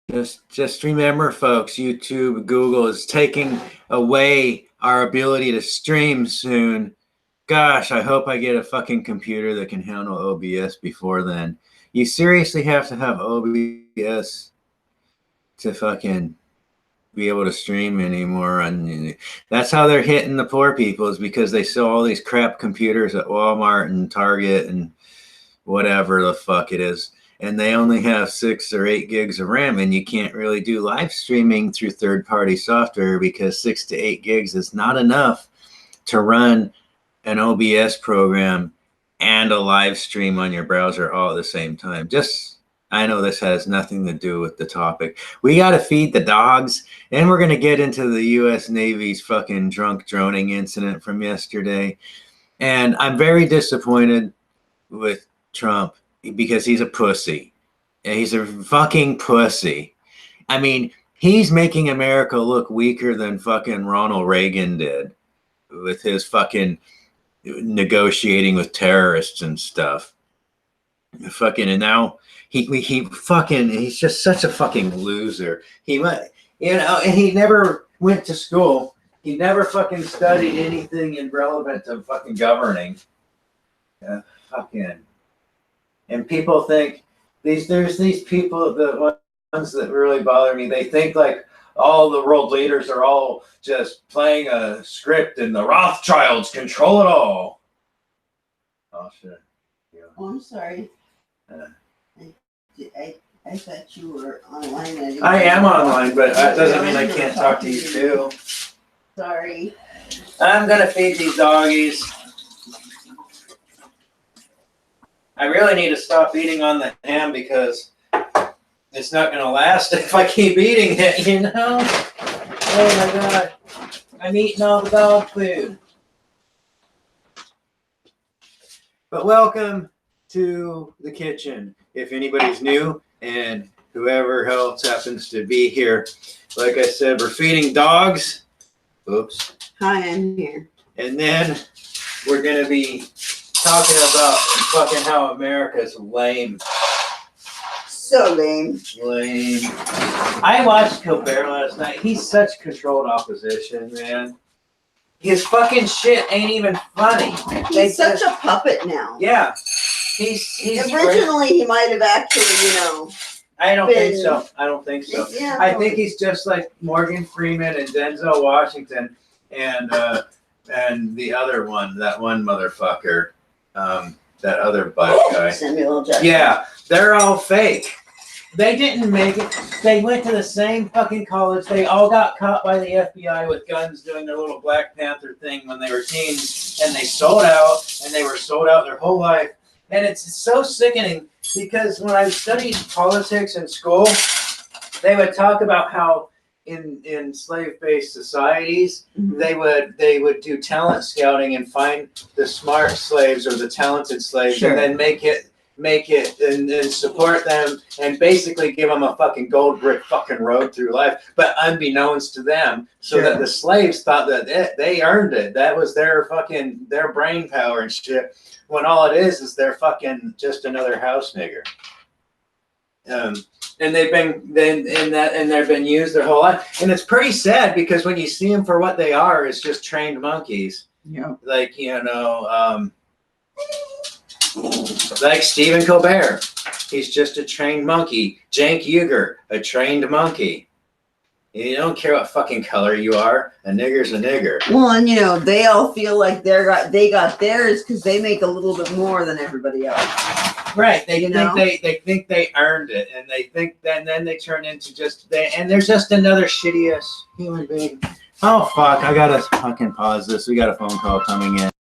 Just remember, folks, YouTube, Google is taking away our ability to stream soon. Gosh, I hope I get a fucking computer that can handle OBS before then. You seriously have to have OBS to fucking be able to stream anymore. And that's how they're hitting the poor people, is because they sell all these crap computers at Walmart and Target and whatever the fuck it is. And they only have 6 or 8 gigs of RAM, and you can't really do live streaming through third-party software because 6 to 8 gigs is not enough to run an OBS program and a live stream on your browser all at the same time. Just, I know this has nothing to do with the topic. We got to feed the dogs, and we're going to get into the U.S. Navy's fucking drunk droning incident from yesterday. And I'm very disappointed with Trump because he's a pussy. He's a fucking pussy. I mean, he's making America look weaker than fucking Ronald Reagan did with his fucking negotiating with terrorists and stuff. Fucking, and now he fucking, he's just such a fucking loser. He went, and he never went to school. He never fucking studied anything relevant to fucking governing. Fucking, and people think there's these people, the ones that really bother me. They think like all the world leaders are all just playing a script and the Rothschilds control it all. Oh shit. Yeah. Oh, I'm sorry. I thought you were online. I am online, but that doesn't mean I can't talk to you too. Sorry. I'm gonna feed these doggies. I really need to stop eating on the ham because it's not going to last if I keep eating it, you know? Oh my God. I'm eating all the dog food. But welcome to the kitchen. If anybody's new and whoever else happens to be here, like I said, we're feeding dogs. Oops. Hi, I'm here. And then we're going to be talking about fucking how America's lame. So lame. Lame. I watched Colbert last night. He's such controlled opposition, man. His fucking shit ain't even funny. He's such a puppet now. Yeah. He's originally he might have actually, I don't think so. I don't think so. Yeah, I think he's just like Morgan Freeman and Denzel Washington and the other one, that one motherfucker. That other butt guy. Samuel Jackson. Yeah, they're all fake. They didn't make it. They went to the same fucking college. They all got caught by the FBI with guns doing their little Black Panther thing when they were teens, and they sold out, and they were sold out their whole life. And it's so sickening because when I studied politics in school, they would talk about how in slave-based societies, mm-hmm. they would do talent scouting and find the smart slaves or the talented slaves, sure. and then make it and support them and basically give them a fucking gold brick fucking road through life, but unbeknownst to them, so that the slaves thought that they earned it. That was their brain power and shit. When all it is they're fucking just another house nigger. And they've been used their whole life, and it's pretty sad because when you see them for what they are, it's just trained monkeys. Yeah, like like Stephen Colbert, he's just a trained monkey. Cenk Uygur, a trained monkey. You don't care what fucking color you are. A nigger's a nigger. Well, and they all feel like they got theirs because they make a little bit more than everybody else. Right, they think they earned it, and they think that, and then they turn into and they're just another shitty ass human being. Oh fuck! I gotta fucking pause this. We got a phone call coming in.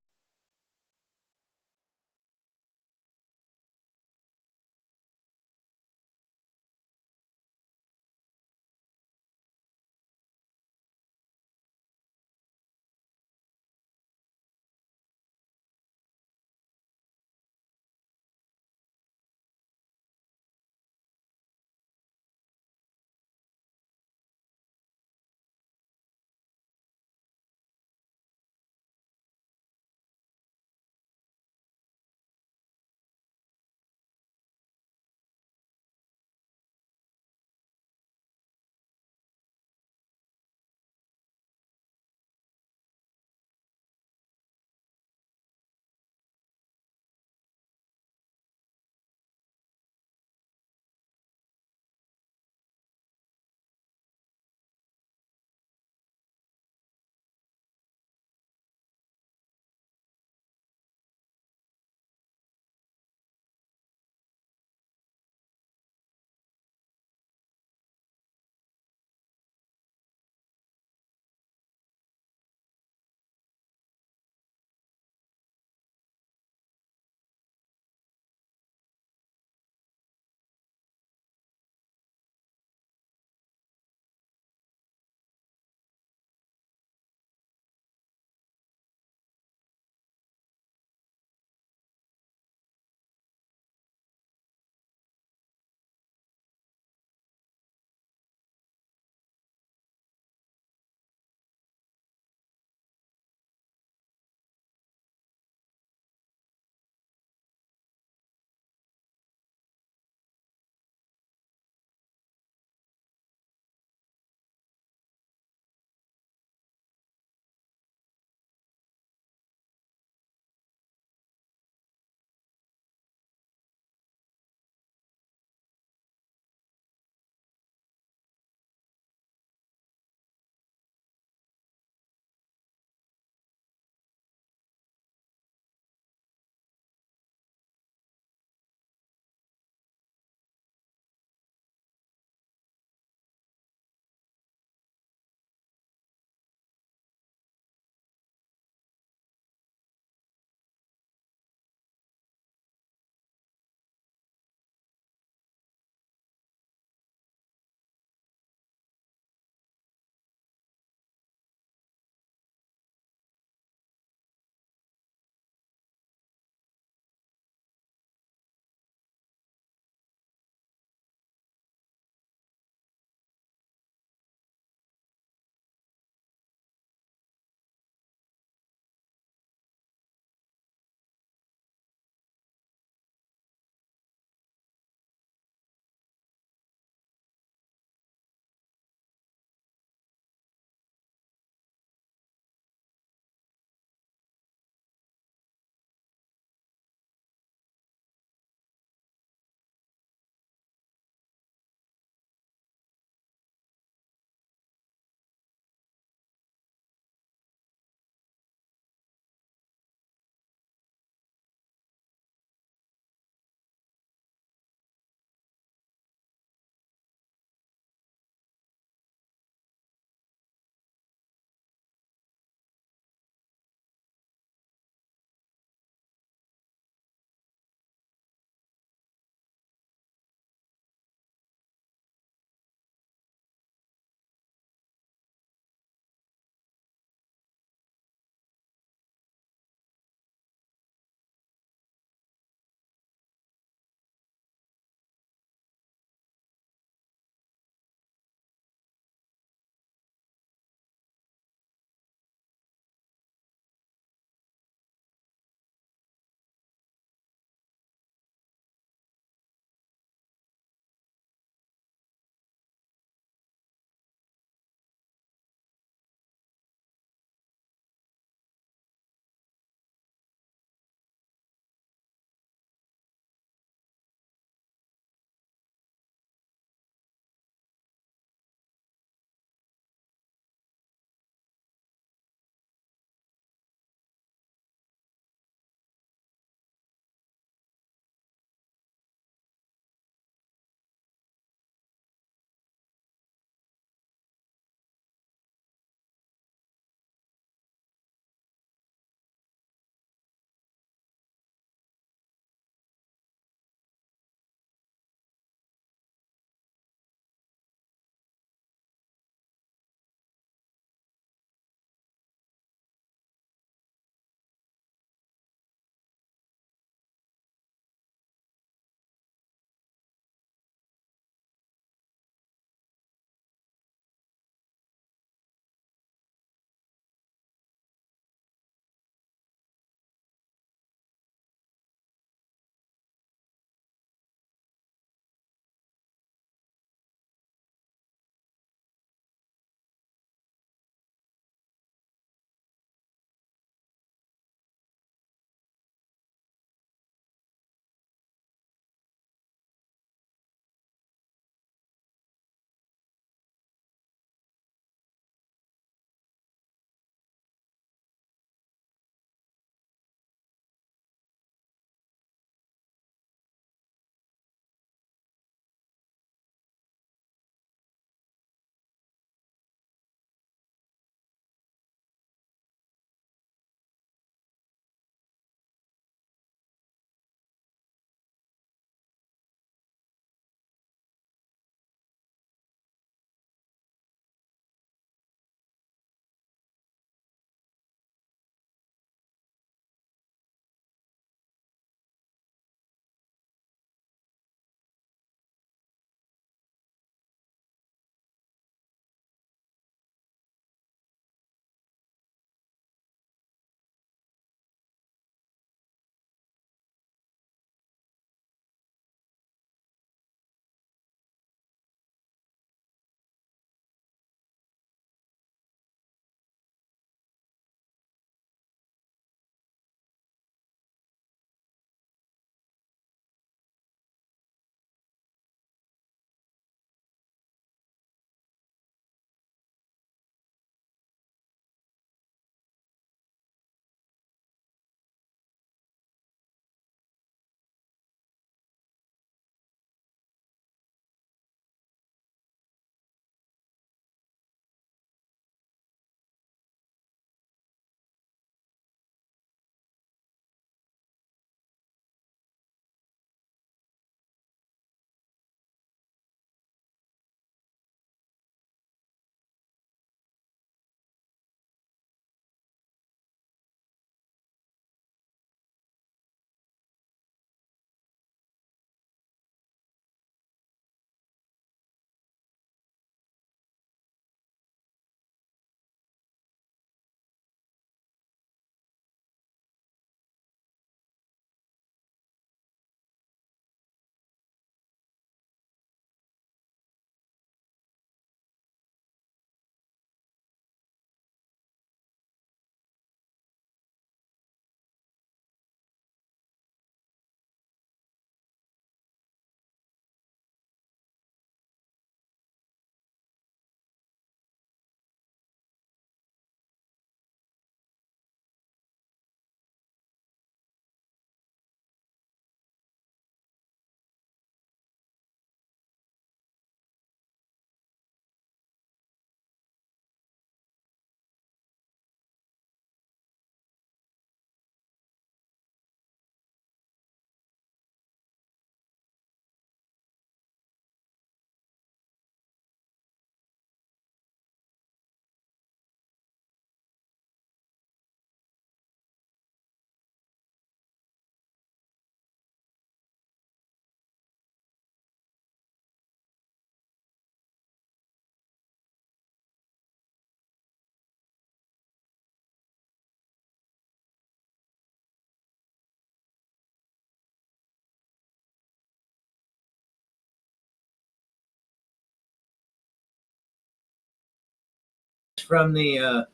from the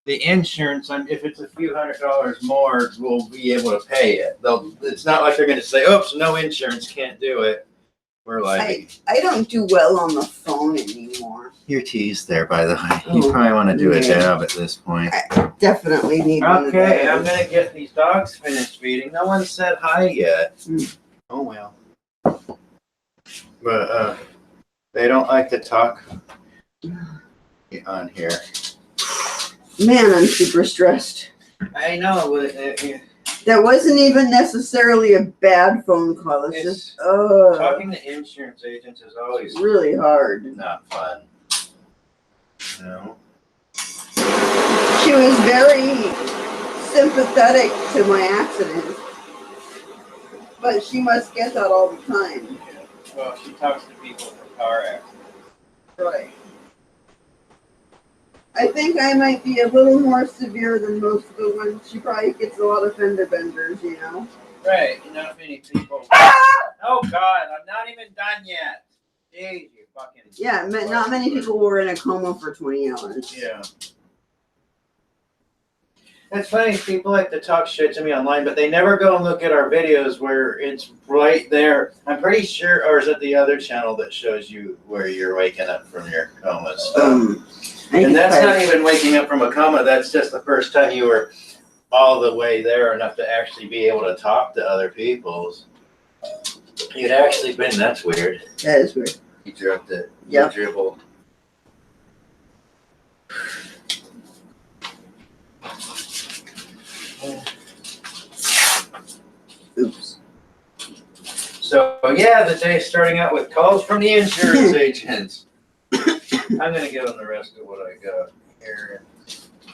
insurance, if it's a few $100s more, we'll be able to pay it. It's not like they're going to say, "Oops, no insurance, can't do it." We're like, I don't do well on the phone anymore. Your tea's there, by the way. You probably want to do a dab at this point. I definitely need one of Okay, I'm those. going to get these dogs finished feeding. No one said hi yet. Oh, well. But they don't like to talk on here. Man, I'm super stressed. I know. That wasn't even necessarily a bad phone call. It's just talking to insurance agents is always really hard. not fun. No. She was very sympathetic to my accident, but she must get that all the time. Well, she talks to people for car accidents. Right. I think I might be a little more severe than most of the ones. She probably gets a lot of fender benders, you know. Right. Not many people. Oh God, I'm not even done yet. Jeez, you fucking. Yeah, not many people were in a coma for 20 hours. Yeah. It's funny, people like to talk shit to me online, but they never go and look at our videos where it's right there. I'm pretty sure, or is it the other channel that shows you where you're waking up from your coma stuff? And that's not even waking up from a coma. That's just the first time you were all the way there enough to actually be able to talk to other people. You'd actually been. That's weird. That is weird. You dropped it. Yep. You dribbled. Oops. So yeah, the day's starting out with calls from the insurance agents. I'm gonna give them the rest of what I got here.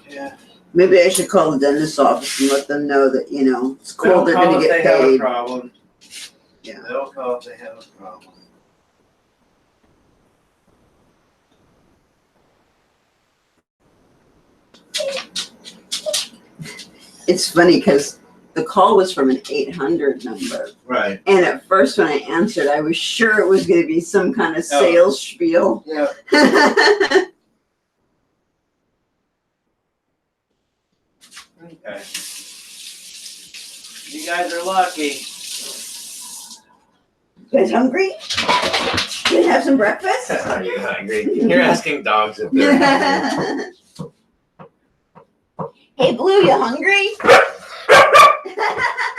Yeah. Maybe I should call the dentist's office and let them know that, you know, it's cool, they're going to get Have a paid. problem. Yeah. They'll call if they have a problem. It's funny because the call was from an 800 number. Right. And at first when I answered, I was sure it was going to be some kind of sales spiel. Yeah. Okay. You guys are lucky. You guys hungry? You gonna have some breakfast? Are you hungry? You're asking dogs if they're hungry. Hey, Blue, you hungry?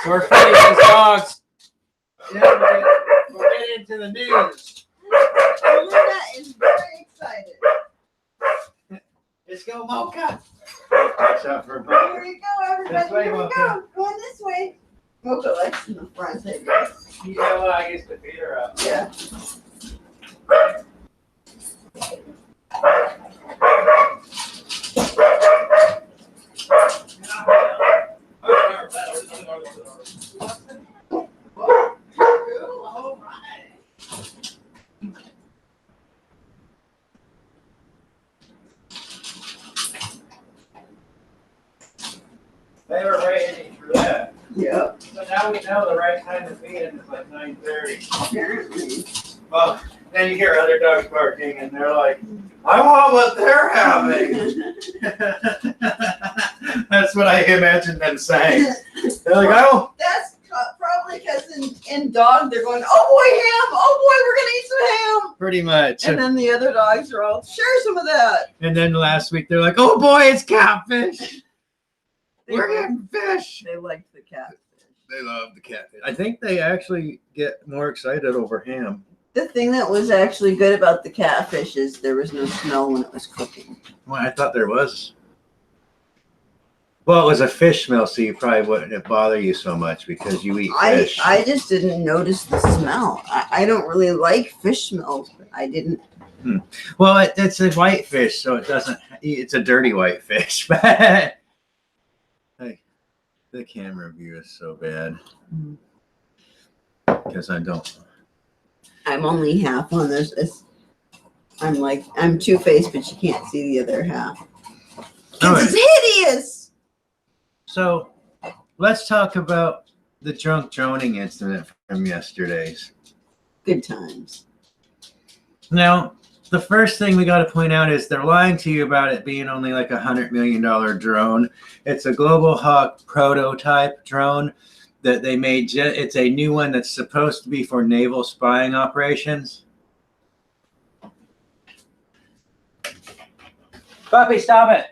We're fighting these dogs. Yeah, we'll get into the news. Luna is very excited. Let's go, Mocha. Watch out for Mocha. Here you go, everybody. This way, Here we Mocha. go. Going this way. Mocha likes in the front, I guess. Yeah, well, I guess the feet are up. Yeah. They were waiting for that. Yeah. So now we know the right time to feed them is like 9:30. Apparently. Well, then you hear other dogs barking, and they're like, "I want what they're having." That's what I imagine them saying. They're like, "Oh." That's probably because in dog they're going, "Oh boy, ham! Oh boy, we're gonna eat some ham!" Pretty much. And then the other dogs are all, "Share some of that." And then last week they're like, "Oh boy, it's catfish. We're getting fish." They liked the catfish. They love the catfish. I think they actually get more excited over ham. The thing that was actually good about the catfish is there was no smell when it was cooking. Well, I thought there was. Well, it was a fish smell, so you probably wouldn't bother you so much because you eat fish. I just didn't notice the smell. I don't really like fish smells, but I didn't. Well, it's a white fish, so it doesn't. It's a dirty white fish. Like, the camera view is so bad because I don't. I'm only half on this. I'm two-faced, but you can't see the other half. It's hideous. So let's talk about the drunk droning incident from yesterday's. Good times. Now, the first thing we got to point out is they're lying to you about it being only like $100 million drone. It's a Global Hawk prototype drone that they made. It's a new one that's supposed to be for naval spying operations. Puppy, stop it.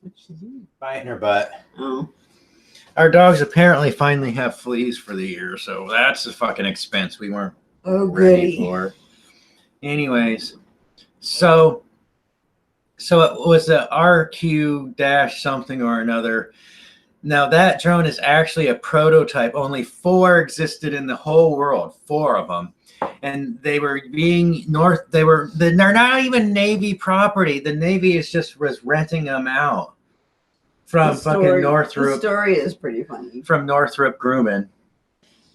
What's she doing? Biting her butt. Oh. Our dogs apparently finally have fleas for the year, so that's a fucking expense we weren't ready for. Anyways, so it was a RQ dash something or another. Now that drone is actually a prototype. Only 4 existed in the whole world, 4 of them. And they were they're not even Navy property. The Navy was renting them out from fucking Northrop. The story is pretty funny. From Northrop Grumman.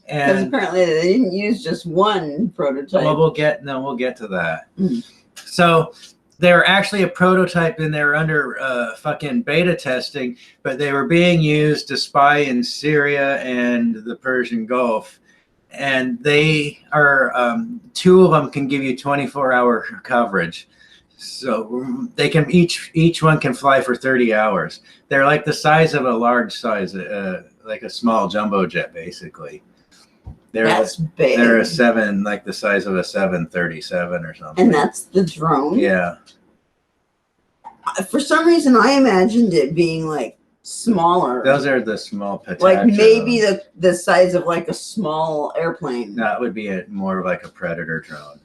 Because apparently they didn't use just one prototype. Well, we'll get to that. So they're actually a prototype and they're under fucking beta testing, but they were being used to spy in Syria and the Persian Gulf. And they are 2 of them can give you 24-hour coverage. So they can each one can fly for 30 hours. They're like the size of a large size, like a small jumbo jet, basically. That's big. They're a 7, like the size of a 737 or something. And that's the drone? Yeah. For some reason, I imagined it being like smaller. Those are the small Patacha. Like maybe the size of like a small airplane. No, it would be more like a Predator drone.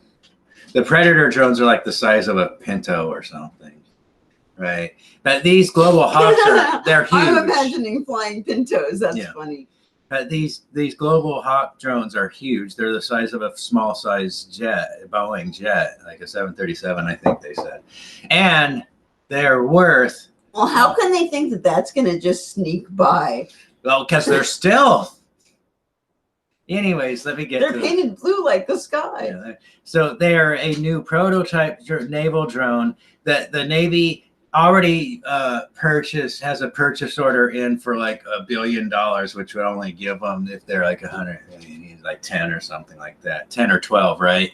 The Predator drones are like the size of a Pinto or something, right? But these Global Hawks they're huge. I'm imagining flying Pintos. That's funny. These Global Hawk drones are huge. They're the size of a small size jet, Boeing jet, like a 737, I think they said. And they're worth. Well, how can they think that that's going to just sneak by? Well, because they're still. Anyways, let me get. They're painted blue like the sky. Yeah, so they are a new prototype naval drone that the Navy already has a purchase order in for like $1 billion, which would only give them, if they're like 100 million, like 10 or something like that, 10 or 12, right?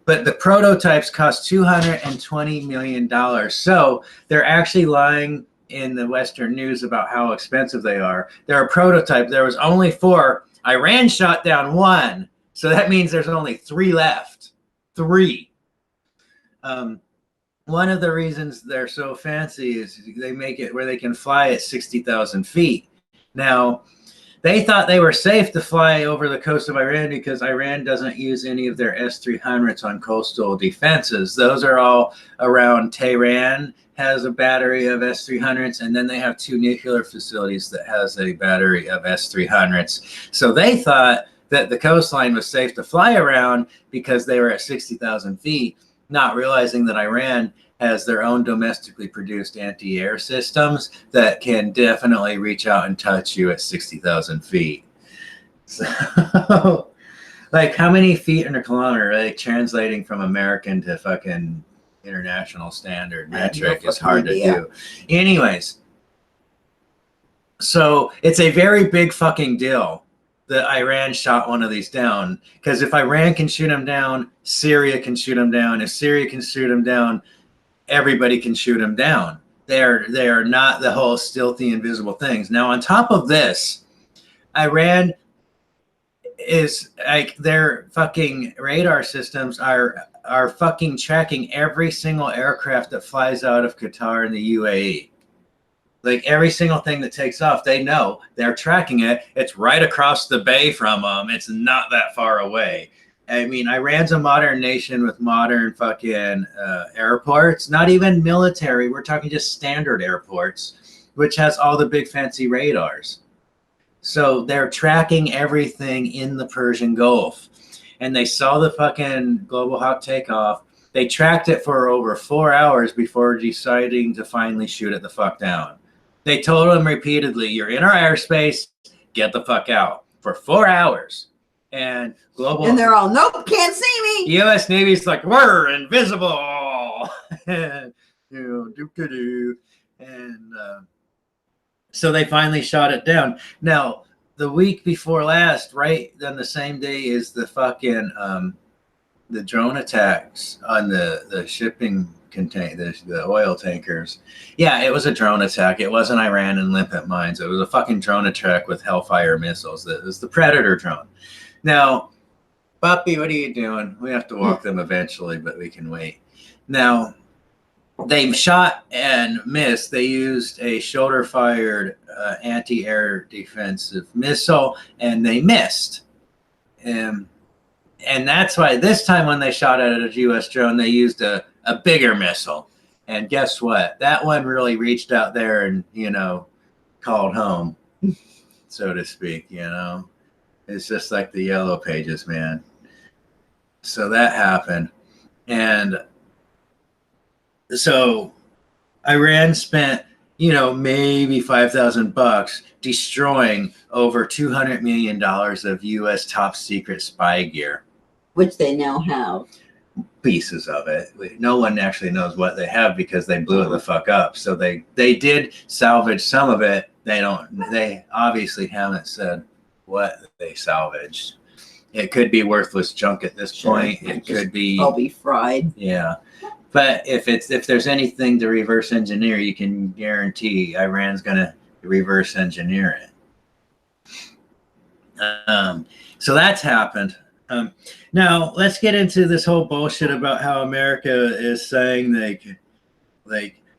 But the prototypes cost $220 million. So they're actually lying in the Western news about how expensive they are. They're a prototype. There was only 4. Iran shot down 1. So that means there's only 3 left. 3. One of the reasons they're so fancy is they make it where they can fly at 60,000 feet. Now, they thought they were safe to fly over the coast of Iran because Iran doesn't use any of their S-300s on coastal defenses. Those are all around Tehran, has a battery of S-300s, and then they have 2 nuclear facilities that has a battery of S-300s. So they thought that the coastline was safe to fly around because they were at 60,000 feet, not realizing that Iran has their own domestically produced anti-air systems that can definitely reach out and touch you at 60,000 feet. So, like, how many feet in a kilometer, like, translating from American to fucking international standard metric is hard to do. Anyways, so it's a very big fucking deal that Iran shot one of these down, because if Iran can shoot them down, Syria can shoot them down. If Syria can shoot them down, everybody can shoot them down. They are not the whole stealthy, invisible things. Now, on top of this, Iran is like, their fucking radar systems are fucking tracking every single aircraft that flies out of Qatar and the UAE. Like, every single thing that takes off, they know. They're tracking it. It's right across the bay from them. It's not that far away. I mean, Iran's a modern nation with modern fucking airports, not even military. We're talking just standard airports, which has all the big fancy radars. So they're tracking everything in the Persian Gulf. And they saw the fucking Global Hawk take off. They tracked it for over 4 hours before deciding to finally shoot it the fuck down. They told them repeatedly, you're in our airspace, get the fuck out, for 4 hours. And they're all, nope, can't see me. U.S. Navy's like, we're invisible. And, doo-doo-doo. And so they finally shot it down. Now, the week before last, right, then the same day is the fucking the drone attacks on the shipping container, the oil tankers. Yeah, it was a drone attack. It wasn't Iran and limpet mines. It was a fucking drone attack with Hellfire missiles. It was the Predator drone. Now, Puppy, what are you doing? We have to walk them eventually, but we can wait. Now, they shot and missed. They used a shoulder-fired anti-air defensive missile, and they missed. And that's why this time when they shot at a U.S. drone, they used a bigger missile. And guess what? That one really reached out there and, called home, so to speak, It's just like the Yellow Pages, man. So that happened. And so Iran spent, maybe $5,000 destroying over $200 million of U.S. top secret spy gear. Which they now have. Pieces of it. No one actually knows what they have because they blew it the fuck up. So they did salvage some of it. They obviously haven't said what they salvaged. It could be worthless junk at this point. It could be probably fried. Yeah. But if there's anything to reverse engineer, you can guarantee Iran's gonna reverse engineer it. So that's happened. Now let's get into this whole bullshit about how America is saying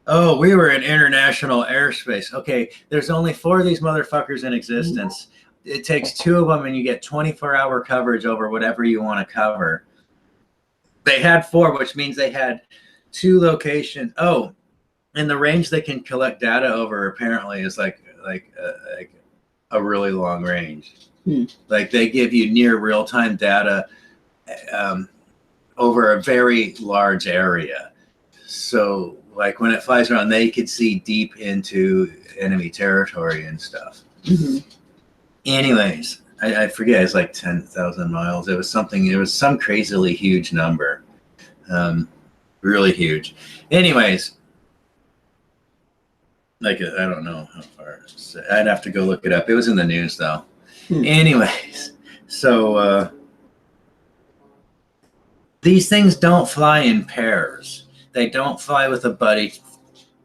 oh, we were in international airspace. Okay, there's only 4 of these motherfuckers in existence. It takes 2 of them, and you get 24-hour coverage over whatever you want to cover. They had 4, which means they had 2 locations. Oh, and the range they can collect data over apparently is like a really long range. Like they give you near real-time data over a very large area. So like when it flies around, they could see deep into enemy territory and stuff. Mm-hmm. Anyways, I forget, it's like 10,000 miles. It was some crazily huge number. Really huge. Anyways, I don't know how far. I'd have to go look it up. It was in the news though. Anyways, so these things don't fly in pairs. They don't fly with a buddy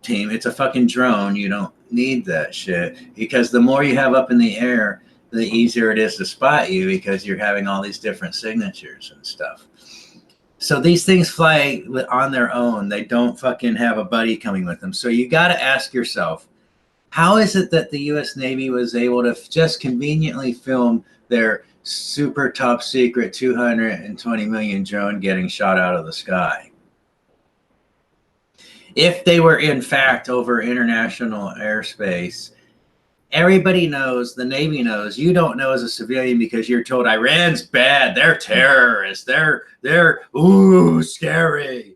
team. It's a fucking drone. You don't need that shit because the more you have up in the air, the easier it is to spot you because you're having all these different signatures and stuff. So these things fly on their own. They don't fucking have a buddy coming with them. So you got to ask yourself, how is it that the U.S. Navy was able to just conveniently film their super top secret 220 million drone getting shot out of the sky? If they were in fact over international airspace, everybody knows, the Navy knows, you don't know as a civilian because you're told Iran's bad, they're terrorists, they're scary.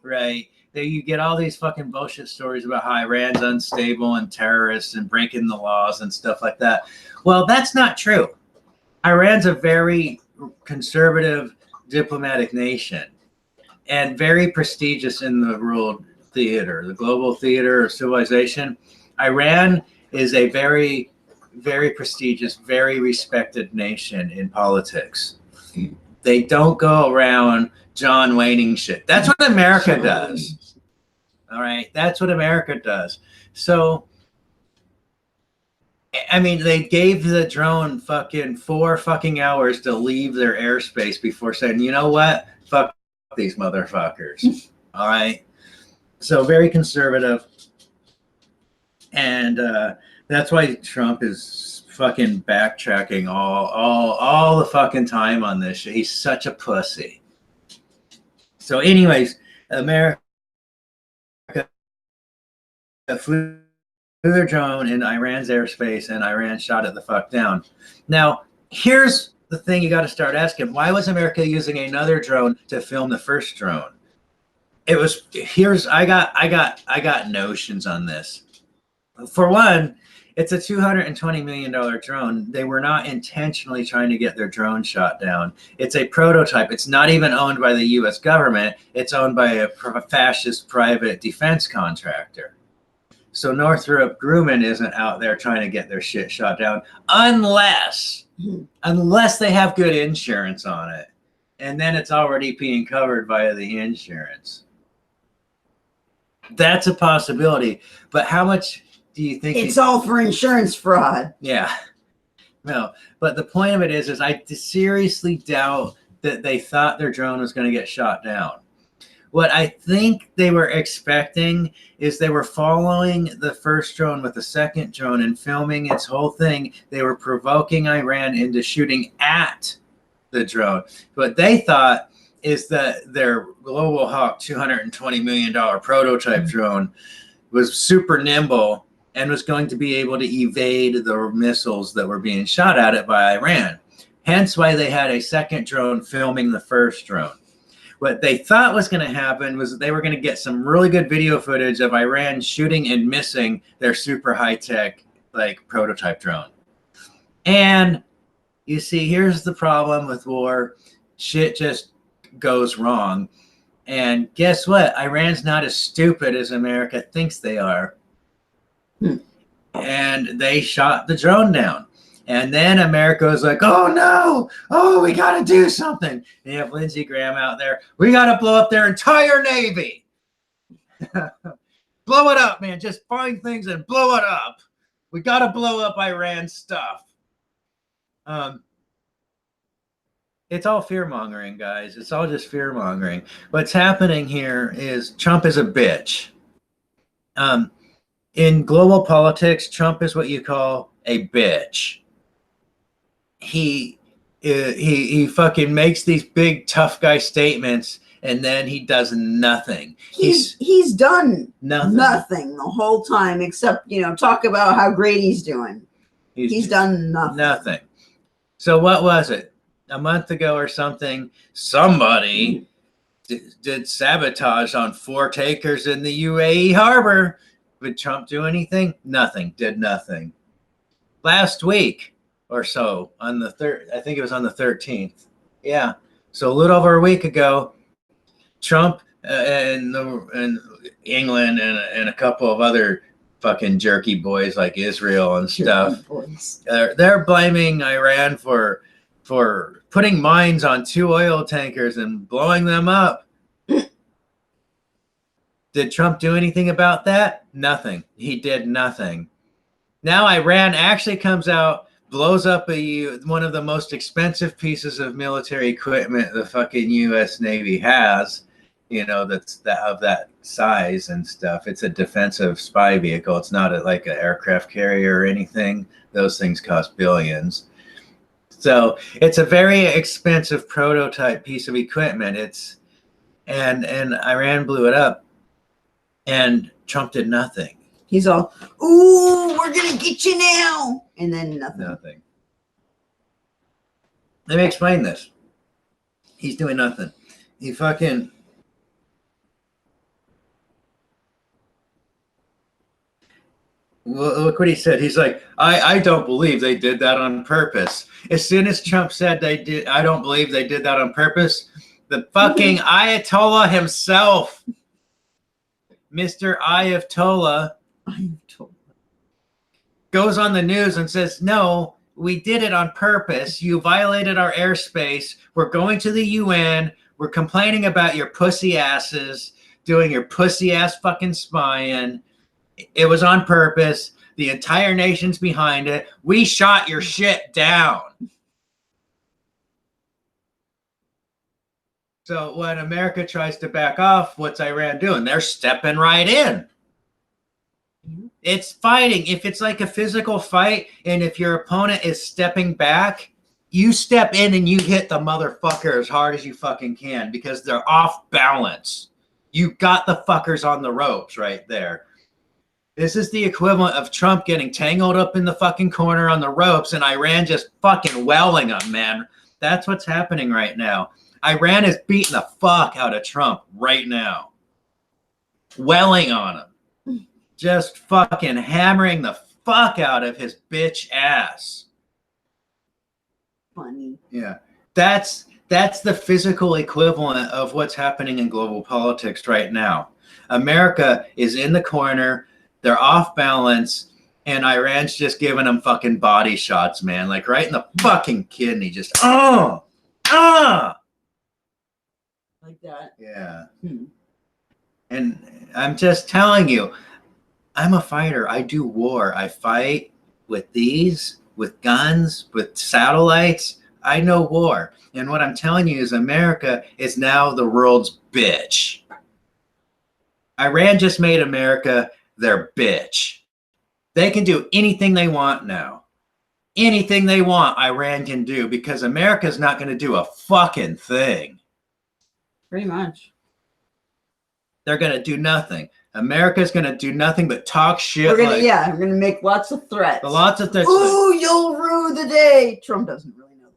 Right. You get all these fucking bullshit stories about how Iran's unstable and terrorists and breaking the laws and stuff like that. Well, that's not true. Iran's a very conservative diplomatic nation and very prestigious in the world theater, the global theater of civilization. Iran is a very, very prestigious, very respected nation in politics. They don't go around John Wayning shit. That's what America does. All right. That's what America does. So, I mean, they gave the drone fucking 4 fucking hours to leave their airspace before saying, you know what? Fuck these motherfuckers. All right. So very conservative. And that's why Trump is fucking backtracking all the fucking time on this shit. He's such a pussy. So anyways, America flew their drone in Iran's airspace and Iran shot it the fuck down. Now, here's the thing you got to start asking. Why was America using another drone to film the first drone? I got notions on this. For one, it's a $220 million drone. They were not intentionally trying to get their drone shot down. It's a prototype. It's not even owned by the U.S. government. It's owned by a fascist private defense contractor. So Northrop Grumman isn't out there trying to get their shit shot down unless they have good insurance on it. and then it's already being covered via the insurance. That's a possibility. But how much do you think? It's all for insurance fraud. Yeah. No, but the point of it is I seriously doubt that they thought their drone was going to get shot down. What I think they were expecting is they were following the first drone with the second drone and filming its whole thing. They were provoking Iran into shooting at the drone. What they thought is that their Global Hawk $220 million prototype drone was super nimble and was going to be able to evade the missiles that were being shot at it by Iran. Hence why they had a second drone filming the first drone. What they thought was going to happen was that they were going to get some really good video footage of Iran shooting and missing their super high-tech like prototype drone. And you see, here's the problem with war. Shit just goes wrong. And guess what? Iran's not as stupid as America thinks they are. And they shot the drone down. And then America was like, oh no, oh, we got to do something. And you have Lindsey Graham out there. We got to blow up their entire Navy. Blow it up, man. Just find things and blow it up. We got to blow up Iran's stuff. It's all fear-mongering, guys. It's all just fear-mongering. What's happening here is Trump is a bitch. In global politics, Trump is what you call a bitch. He fucking makes these big tough guy statements and then he does nothing. He's done nothing the whole time except, talk about how great he's doing. He's done nothing. So what was it? A month ago or something, somebody did sabotage on 4 tankers in the UAE harbor. Would Trump do anything? Nothing. Did nothing. Last week or so, on the I think it was on the 13th. Yeah. So a little over a week ago, Trump and England and a couple of other fucking jerky boys like Israel and stuff, they're blaming Iran for putting mines on 2 oil tankers and blowing them up. Did Trump do anything about that? Nothing. He did nothing. Now Iran actually comes out, blows up one of the most expensive pieces of military equipment the fucking U.S. Navy has, that's of that size and stuff. It's a defensive spy vehicle. It's not like an aircraft carrier or anything. Those things cost billions. So it's a very expensive prototype piece of equipment. And Iran blew it up. And Trump did nothing. He's all, ooh, we're going to get you now. And then nothing. Let me explain this. He's doing nothing. He fucking... Well, look what he said. He's like, I don't believe they did that on purpose. As soon as Trump said I don't believe they did that on purpose, the fucking Ayatollah himself, Mr. Ayatollah, goes on the news and says, no, we did it on purpose. You violated our airspace. We're going to the UN. We're complaining about your pussy asses doing your pussy ass fucking spying. It was on purpose. The entire nation's behind it. We shot your shit down. So when America tries to back off, what's Iran doing? They're stepping right in. It's fighting. If it's like a physical fight, and if your opponent is stepping back, you step in and you hit the motherfucker as hard as you fucking can because they're off balance. You got the fuckers on the ropes right there. This is the equivalent of Trump getting tangled up in the fucking corner on the ropes and Iran just fucking welling them, man. That's what's happening right now. Iran is beating the fuck out of Trump right now. Welling on him. Just fucking hammering the fuck out of his bitch ass. Funny. Yeah. That's the physical equivalent of what's happening in global politics right now. America is in the corner. They're off balance. And Iran's just giving them fucking body shots, man. Like right in the fucking kidney. Just, like that. Yeah. Hmm. And I'm just telling you, I'm a fighter. I do war. I fight with these, with guns, with satellites. I know war. And what I'm telling you is America is now the world's bitch. Iran just made America their bitch. They can do anything they want now. Anything they want, Iran can do because America's not going to do a fucking thing. Pretty much. They're going to do nothing. America's going to do nothing but talk shit. We're gonna make lots of threats. Lots of threats. Ooh, you'll rue the day. Trump doesn't really know.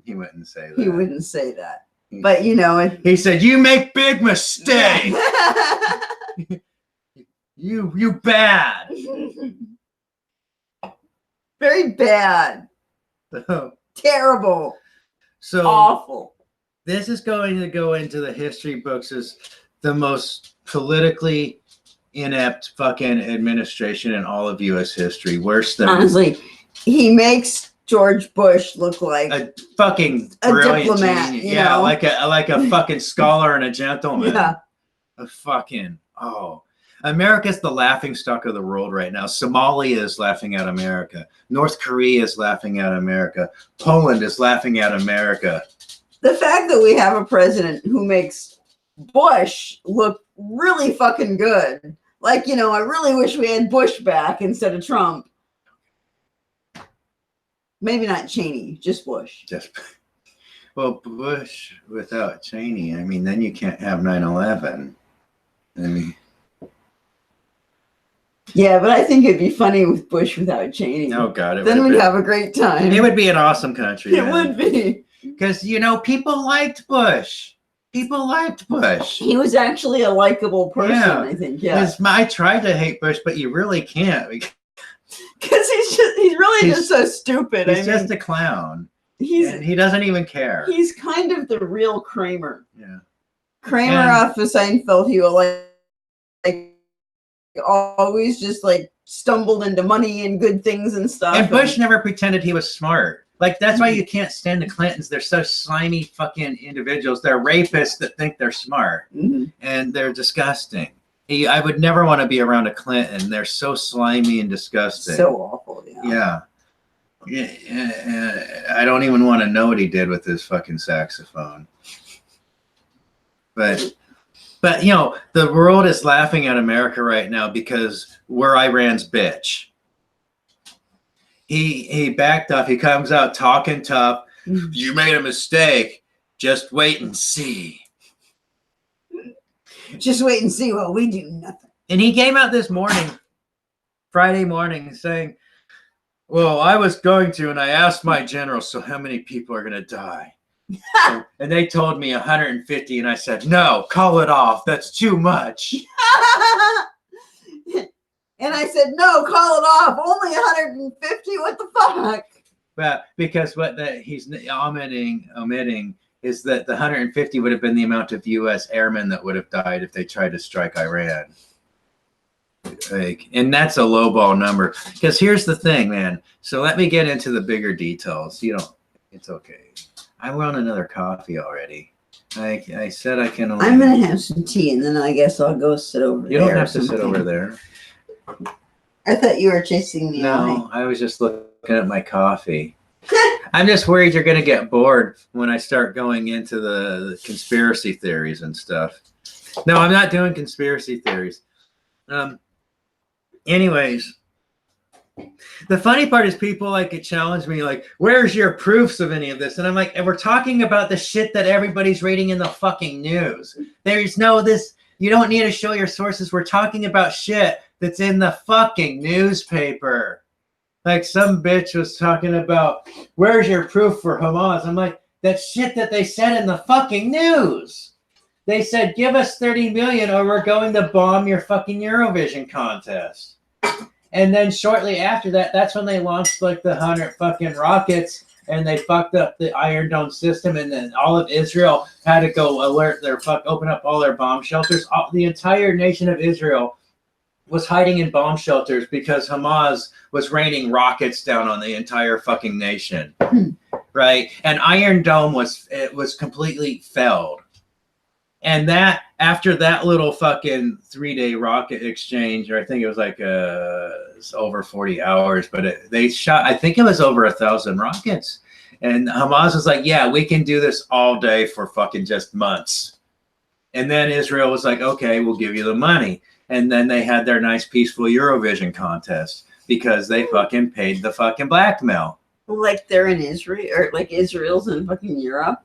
He wouldn't say that. He wouldn't say that. But you know, he said, "You make big mistakes. you bad." Very bad. Terrible. So awful. This is going to go into the history books as the most politically inept fucking administration in all of U.S. history. Worse than honestly, he makes George Bush look like a fucking diplomat. genius. You Yeah, know? like a fucking scholar and a gentleman. Yeah. A fucking America's the laughing stock of the world right now. Somalia is laughing at America. North Korea is laughing at America. Poland is laughing at America. The fact that we have a president who makes Bush look really fucking good. Like, you know, I really wish we had Bush back instead of Trump. Maybe not Cheney, just Bush. Well, Bush without Cheney, I mean, then you can't have 9/11. I mean, yeah, but I think it'd be funny with Bush without Cheney. Oh God! Then we'd have a great time. It would be an awesome country. It would be. Because you know, people liked Bush. People liked Bush. He was actually a likable person, I think. Yeah. I tried to hate Bush, but you really can't. Because he's really just so stupid. He's just a clown. He doesn't even care. He's kind of the real Kramer. Yeah. Kramer off of Seinfeld, he will like always just like stumbled into money and good things and stuff. And Bush never pretended he was smart. Like, that's why you can't stand the Clintons. They're such slimy fucking individuals. They're rapists that think they're smart. And they're disgusting. I would never want to be around a Clinton. They're so slimy and disgusting. So awful, yeah. I don't even want to know what he did with his fucking saxophone. But you know, the world is laughing at America right now because we're Iran's bitch. He backed off. He comes out talking tough. You made a mistake. Just wait and see. Just wait and see. Well, we do nothing. And he came out this morning, Friday morning, saying, well, I was going to, and I asked my general, so how many people are going to die? And they told me 150, and I said, no, call it off. That's too much. And I said, no, call it off. Only 150? What the fuck? Well, because what he's omitting is that the 150 would have been the amount of U.S. airmen that would have died if they tried to strike Iran. And that's a lowball number. Because here's the thing, man. So let me get into the bigger details. It's okay. I want another coffee already. I said I can only... I'm going to have some tea, and then I guess I'll go sit over there. You don't have to sit over there. I thought you were chasing me away. No, I was just looking at my coffee. I'm just worried you're going to get bored when I start going into the conspiracy theories and stuff. No, I'm not doing conspiracy theories. Anyways, the funny part is people like to challenge me, like, where's your proofs of any of this? And I'm like, and we're talking about the shit that everybody's reading in the fucking news. There's no this. You don't need to show your sources. We're talking about shit that's in the fucking newspaper. Like some bitch was talking about, where's your proof for Hamas? I'm like, that's shit that they said in the fucking news. They said, give us 30 million or we're going to bomb your fucking Eurovision contest. And then shortly after that, that's when they launched like the 100 fucking rockets and they fucked up the Iron Dome system. And then all of Israel had to go open up all their bomb shelters. The entire nation of Israel was hiding in bomb shelters because Hamas was raining rockets down on the entire fucking nation, right? And Iron Dome was completely failed. And that after that little fucking 3-day rocket exchange, or I think it was like over 40 hours, but they shot, I think it was over 1,000 rockets. And Hamas was like, yeah, we can do this all day for fucking just months. And then Israel was like, okay, we'll give you the money. And then they had their nice peaceful Eurovision contest because they fucking paid the fucking blackmail. Like they're in Israel, or like Israel's in fucking Europe.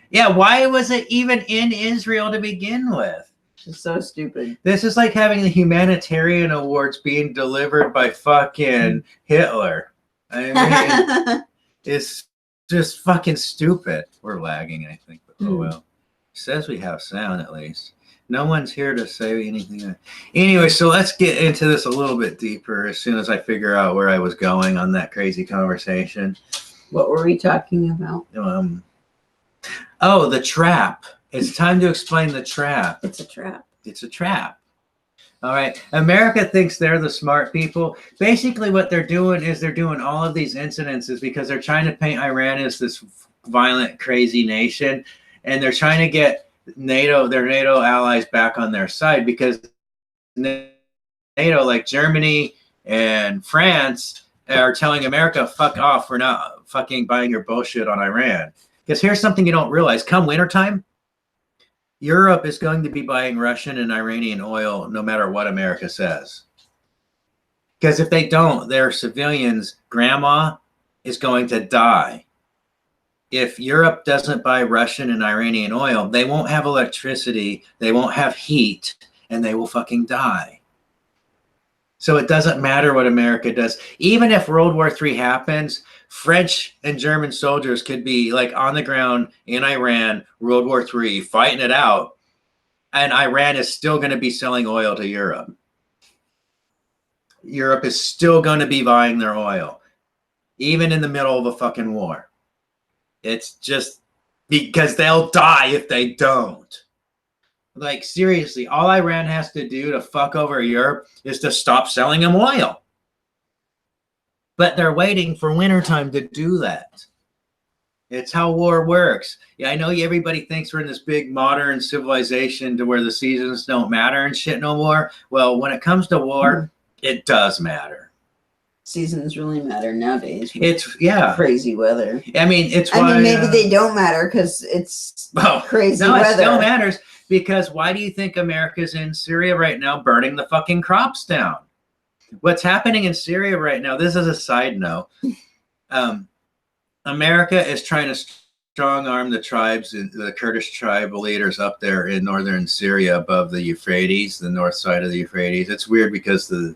Yeah, why was it even in Israel to begin with? It's so stupid. This is like having the humanitarian awards being delivered by fucking Hitler. I mean, it's just fucking stupid. We're lagging, I think. But oh well. Says we have sound at least. No one's here to say anything. Anyway, so let's get into this a little bit deeper as soon as I figure out where I was going on that crazy conversation. What were we talking about? Oh, the trap. It's time to explain the trap. It's a trap. It's a trap. All right. America thinks they're the smart people. Basically, what they're doing is they're doing all of these incidences because they're trying to paint Iran as this violent, crazy nation. And they're trying to get their NATO allies back on their side because NATO, like Germany and France, are telling America, fuck off. We're not fucking buying your bullshit on Iran. Because here's something you don't realize. Come wintertime, Europe is going to be buying Russian and Iranian oil no matter what America says. Because if they don't, their civilians, grandma, is going to die. If Europe doesn't buy Russian and Iranian oil, they won't have electricity, they won't have heat, and they will fucking die. So it doesn't matter what America does. Even if World War III happens, French and German soldiers could be like on the ground in Iran, World War III, fighting it out. And Iran is still going to be selling oil to Europe. Europe is still going to be buying their oil, even in the middle of a fucking war. It's just because they'll die if they don't. Like, seriously, all Iran has to do to fuck over Europe is to stop selling them oil. But they're waiting for wintertime to do that. It's how war works. Yeah, I know everybody thinks we're in this big modern civilization to where the seasons don't matter and shit no more. Well, when it comes to war, it does matter. Seasons really matter nowadays. It's crazy weather. I mean, it's why. I mean, maybe they don't matter because it's crazy weather. It still matters because why do you think America's in Syria right now burning the fucking crops down? What's happening in Syria right now? This is a side note. America is trying to strong arm the tribes, the Kurdish tribal leaders up there in northern Syria above the Euphrates, the north side of the Euphrates. It's weird because the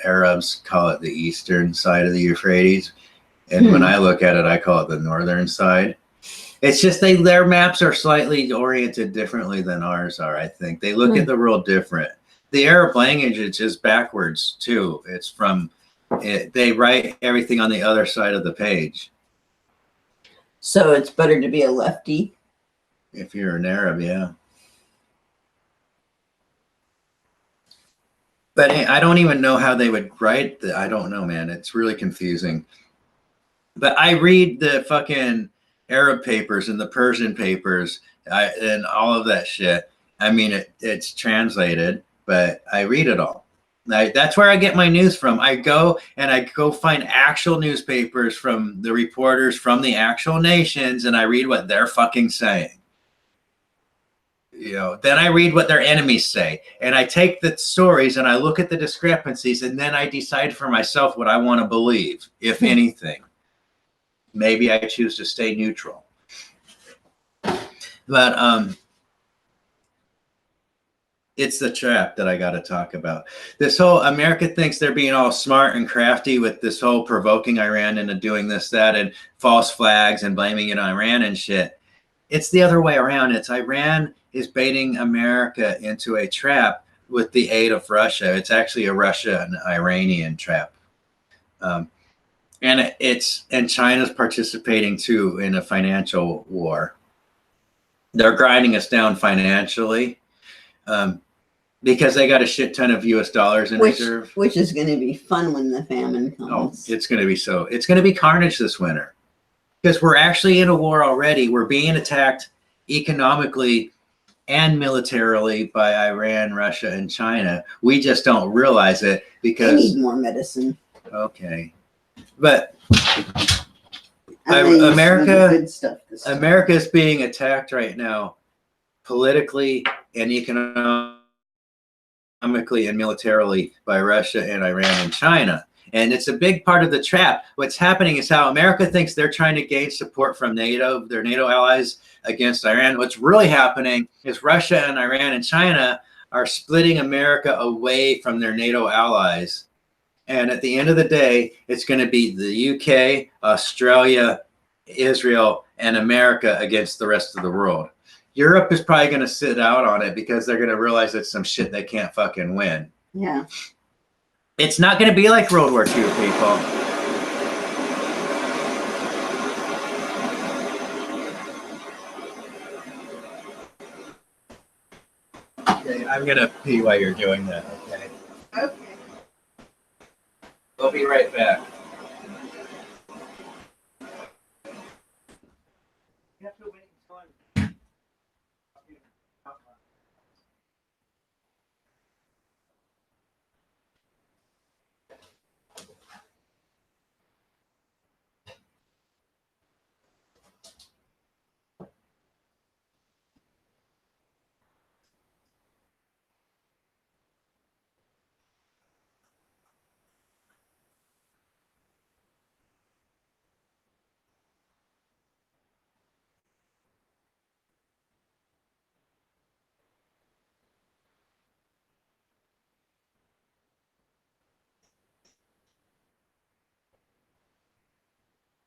Arabs call it the eastern side of the Euphrates, and when I look at it, I call it the northern side. It's just their maps are slightly oriented differently than ours are. I think they look at the world different. The Arab language is just backwards too. It's from they write everything on the other side of the page. So it's better to be a lefty if you're an Arab, yeah. But I don't even know how they would write. I don't know, man. It's really confusing. But I read the fucking Arab papers and the Persian papers and all of that shit. I mean, it's translated, but I read it all. That's where I get my news from. I go find actual newspapers from the reporters from the actual nations, and I read what they're fucking saying. You know, then I read what their enemies say, and I take the stories and I look at the discrepancies, and then I decide for myself what I want to believe, if anything. Maybe I choose to stay neutral. But it's the trap that I got to talk about. This whole America thinks they're being all smart and crafty with this whole provoking Iran into doing this, that, and false flags and blaming it on Iran and shit. It's the other way around. It's Iran is baiting America into a trap with the aid of Russia. It's actually a Russia and Iranian trap. And China's participating too in a financial war. They're grinding us down financially because they got a shit ton of US dollars in reserve. Which is going to be fun when the famine comes. Oh, it's going to be carnage this winter because we're actually in a war already. We're being attacked economically and militarily by Iran, Russia, and China. We just don't realize it They because need more medicine. okay, but And they use some of the America, good stuff this time. America is being attacked right now, politically and economically and militarily by Russia and Iran and China. And it's a big part of the trap. What's happening is how America thinks they're trying to gain support from NATO, their NATO allies against Iran. What's really happening is Russia and Iran and China are splitting America away from their NATO allies. And at the end of the day, it's going to be the UK, Australia, Israel, and America against the rest of the world. Europe is probably going to sit out on it because they're going to realize it's some shit they can't fucking win. Yeah. It's not going to be like World War II, people. Okay, I'm going to pee while you're doing that, okay? Okay. We'll be right back.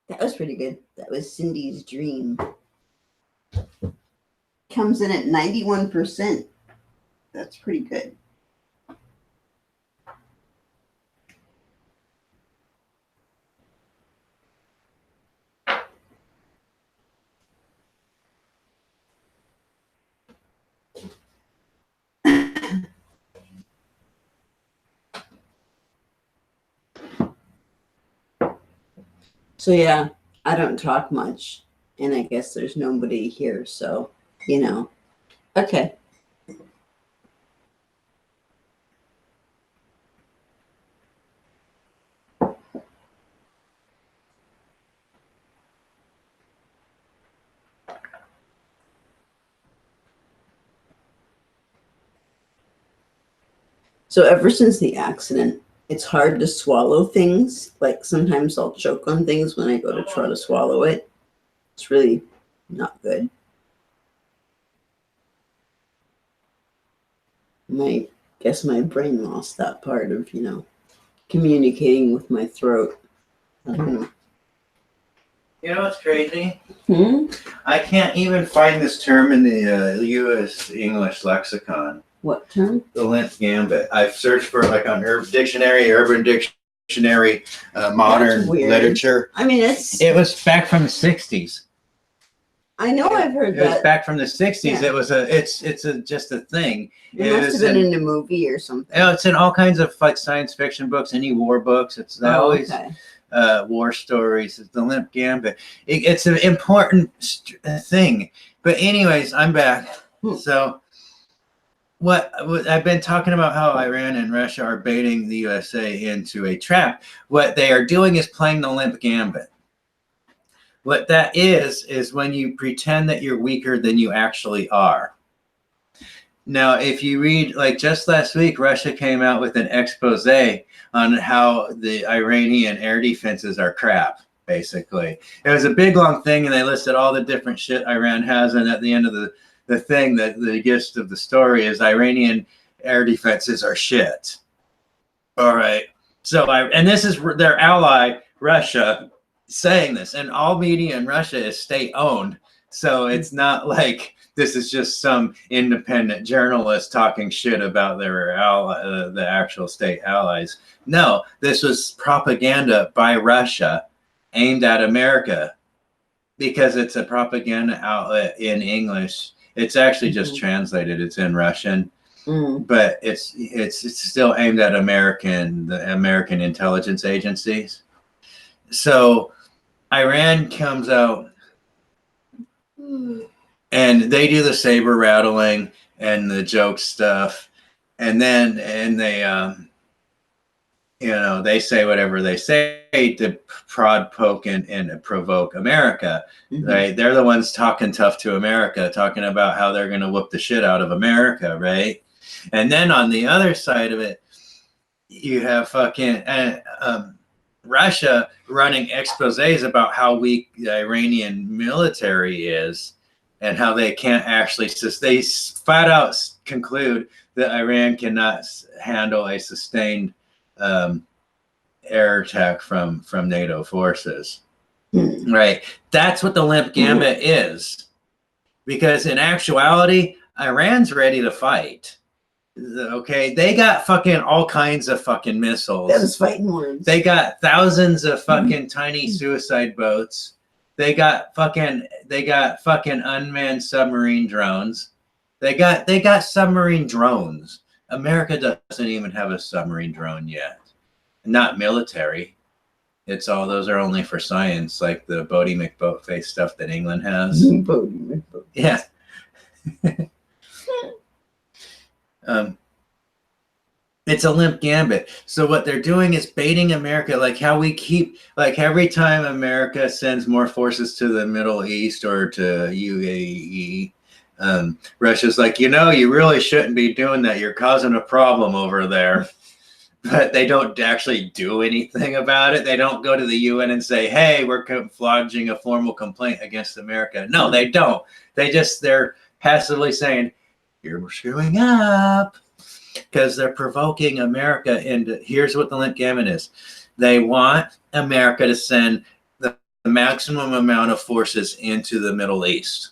That was pretty good. That was Cindy's Dream. Comes in at 91%. That's pretty good. So yeah, I don't talk much, and I guess there's nobody here, so you know. Okay. So ever since the accident, it's hard to swallow things. Like sometimes I'll choke on things when I go to try to swallow it. It's really not good. Guess my brain lost that part of, communicating with my throat. I don't know. You know what's crazy? Hmm? I can't even find this term in the U.S. English lexicon. What term? The limp gambit. I've searched for it like on Urban Dictionary, modern literature. I mean, it was back from the 60s. I know I've heard It that. was back from the 60s. Yeah. It was just a thing. It must have been in a movie or something. It's in all kinds of like science fiction books, any war books. It's always war stories. It's the limp gambit. It's an important thing. But anyways, I'm back. So what I've been talking about how Iran and Russia are baiting the USA into a trap. What they are doing is playing the limp gambit. What that is when you pretend that you're weaker than you actually are. Now, if you read, like just last week, Russia came out with an expose on how the Iranian air defenses are crap, basically. It was a big, long thing, and they listed all the different shit Iran has, and at the end of the thing, the gist of the story is Iranian air defenses are shit. All right. So, and this is their ally, Russia, saying this, and all media in Russia is state-owned. So it's not like this is just some independent journalist talking shit about their the actual state allies. No, this was propaganda by Russia aimed at America because it's a propaganda outlet in English. It's actually just translated. It's in Russian, but it's still aimed at the American intelligence agencies. So Iran comes out and they do the saber rattling and the joke stuff, and they they say whatever they say to prod, poke, and provoke America. Mhm. Right? They're the ones talking tough to America, talking about how they're going to whoop the shit out of America, right? And then on the other side of it, you have fucking Russia running exposés about how weak the Iranian military is and how they can't actually, they flat out conclude that Iran cannot handle a sustained air attack from NATO forces. Right. That's what the limp gambit is. Because in actuality, Iran's ready to fight. Okay, they got fucking all kinds of fucking missiles. Those fighting words. They got thousands of fucking tiny suicide boats. They got fucking unmanned submarine drones. They got submarine drones. America doesn't even have a submarine drone yet. Not military. It's all, those are only for science, like the Bodie McBoatface stuff that England has. Bodie McBoatface. Yeah. It's a limp gambit. So what they're doing is baiting America, like how we keep, like every time America sends more forces to the Middle East or to UAE, Russia's like, you really shouldn't be doing that. You're causing a problem over there. But they don't actually do anything about it. They don't go to the UN and say, hey, we're lodging a formal complaint against America. No, they don't. They're passively saying, you're screwing up. Because they're provoking America into, here's what the limp gambit is. They want America to send the maximum amount of forces into the Middle East.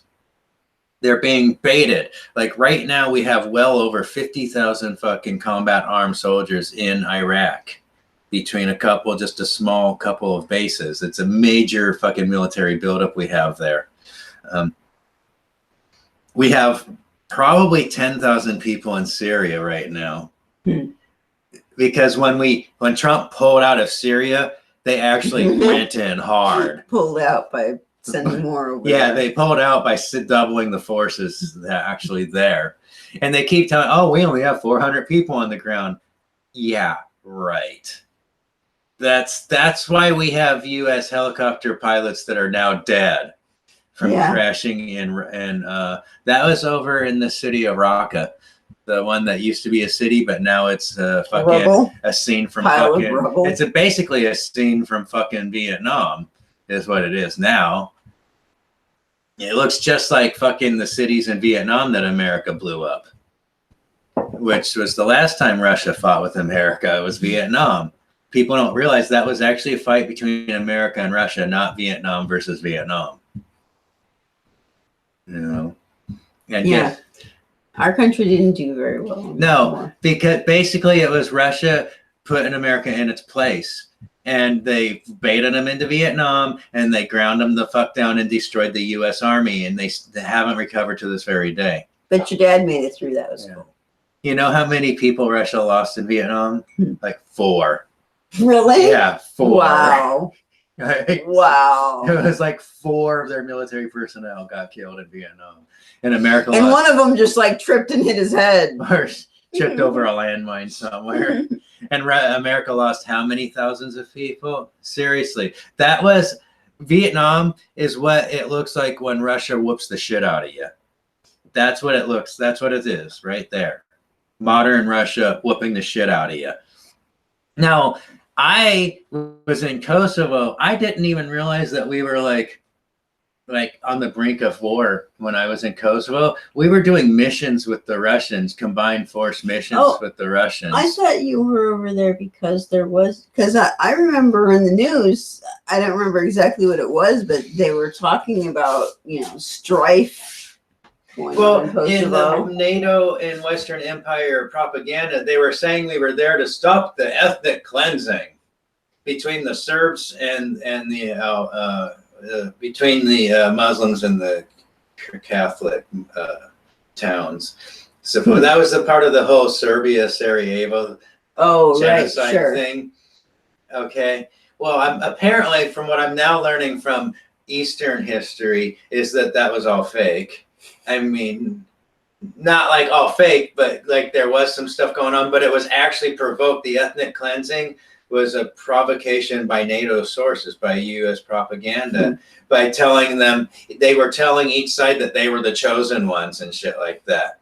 They're being baited. Like right now we have well over 50,000 fucking combat armed soldiers in Iraq between just a small couple of bases. It's a major fucking military buildup we have there. We have probably 10,000 people in Syria right now. Because when Trump pulled out of Syria, they actually went in hard. Pulled out by sending more over there. They pulled out by doubling the forces that actually there. And they keep telling, oh, we only have 400 people on the ground. Yeah, right. That's why we have U.S. helicopter pilots that are now dead from crashing in, and that was over in the city of Raqqa, the one that used to be a city, but now it's fucking a scene from fucking. It's basically a scene from fucking Vietnam, is what it is now. It looks just like fucking the cities in Vietnam that America blew up, which was the last time Russia fought with America. It was Vietnam. People don't realize that was actually a fight between America and Russia, not Vietnam versus Vietnam. And our country didn't do very well. No, because basically it was Russia putting America in its place, and they baited them into Vietnam, and they ground them the fuck down and destroyed the U.S. Army, and they haven't recovered to this very day. But your dad made it through. That was cool. You know how many people Russia lost in Vietnam? Like 4. Really? Yeah, 4. Wow. Wow. It was like 4 of their military personnel got killed in Vietnam. And America and one of them just like tripped and hit his head. Or tripped over a landmine somewhere. And America lost how many thousands of people? Seriously. Vietnam is what it looks like when Russia whoops the shit out of you. That's what it looks, that's what it is right there. Modern Russia whooping the shit out of you. Now, I was in Kosovo. I didn't even realize that we were like on the brink of war when I was in Kosovo. We were doing missions with the Russians, combined force missions with the Russians. I thought you were over there because I remember in the news, I don't remember exactly what it was, but they were talking about, strife. Well, in the NATO and Western Empire propaganda, they were saying we were there to stop the ethnic cleansing between the Serbs and the between the Muslims and the Catholic towns. So that was a part of the whole Serbia Sarajevo genocide thing. Okay. Well, apparently, from what I'm now learning from Eastern history, is that was all fake. I mean, not like all fake, but like there was some stuff going on, but it was actually provoked. The ethnic cleansing was a provocation by NATO sources, by U.S. propaganda, by telling them, they were telling each side that they were the chosen ones and shit like that.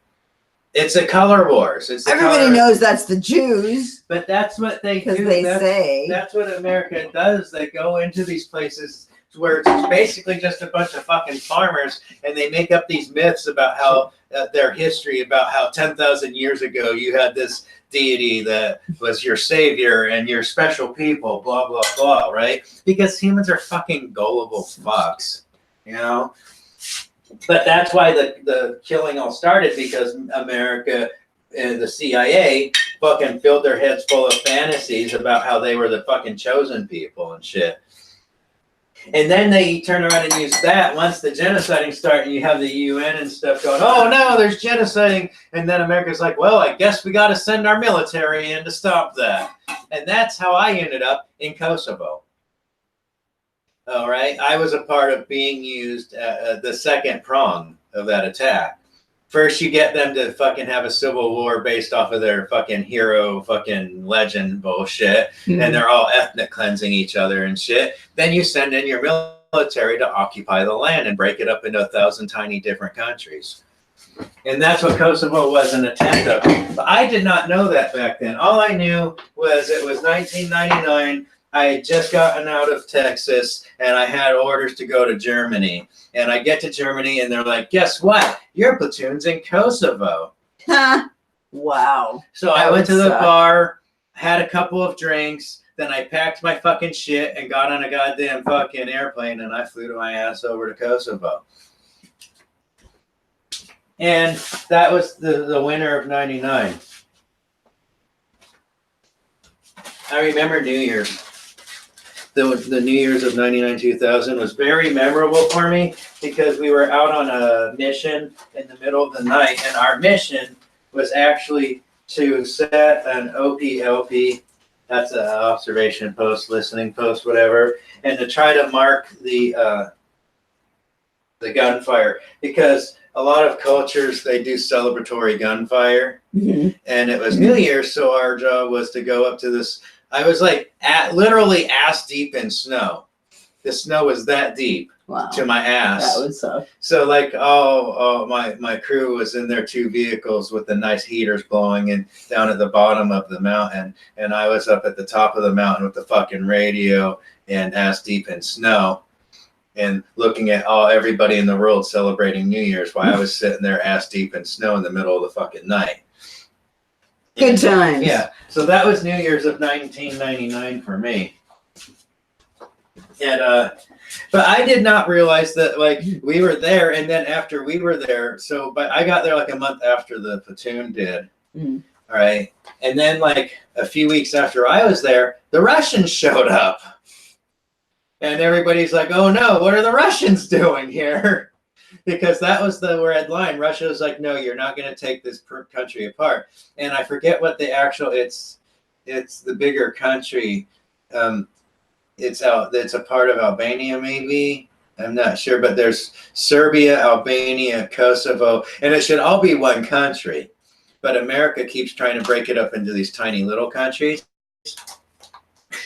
It's a color wars. Everybody knows that's the Jews. But that's what they do. They say. That's what America does. They go into these places where it's basically just a bunch of fucking farmers, and they make up these myths about how their history, about how 10,000 years ago you had this deity that was your savior and your special people, blah, blah, blah, right? Because humans are fucking gullible fucks, you know? But that's why the killing all started, because America and the CIA fucking filled their heads full of fantasies about how they were the fucking chosen people and shit. And then they turn around and use that once the genociding started. You have the UN and stuff going, oh no, there's genociding. And then America's like, well, I guess we got to send our military in to stop that. And that's how I ended up in Kosovo. All right. I was a part of being used the second prong of that attack. First, you get them to fucking have a civil war based off of their fucking hero fucking legend bullshit. And they're all ethnic cleansing each other and shit. Then you send in your military to occupy the land and break it up into 1,000 tiny different countries. And that's what Kosovo was, an attempt of. But I did not know that back then. All I knew was it was 1999. I had just gotten out of Texas and I had orders to go to Germany. And I get to Germany and they're like, guess what? Your platoon's in Kosovo. Wow. So I went to the bar, had a couple of drinks, then I packed my fucking shit and got on a goddamn fucking airplane and I flew to my ass over to Kosovo. And that was the winter of 99. I remember New Year's. The New Year's of 99, 2000 was very memorable for me because we were out on a mission in the middle of the night, and our mission was actually to set an OPLP, that's an observation post, listening post, whatever, and to try to mark the gunfire, because a lot of cultures, they do celebratory gunfire, and it was New Year's, so our job was to go up to this. I was like literally ass deep in snow. The snow was that deep to my ass. That would suck. So like, my crew was in their 2 vehicles with the nice heaters blowing and down at the bottom of the mountain. And I was up at the top of the mountain with the fucking radio and ass deep in snow and looking at everybody in the world celebrating New Year's while I was sitting there ass deep in snow in the middle of the fucking night. Good times. Yeah. So that was New Year's of 1999 for me. And but I did not realize that like we were there, and then after we were there, but I got there like a month after the platoon did. All right. And then like a few weeks after I was there, the Russians showed up. And everybody's like, oh no, what are the Russians doing here? Because that was the red line. Russia was like, no, you're not going to take this country apart. And I forget what the actual, it's the bigger country. It's a part of Albania, maybe. I'm not sure, but there's Serbia, Albania, Kosovo, and it should all be one country. But America keeps trying to break it up into these tiny little countries.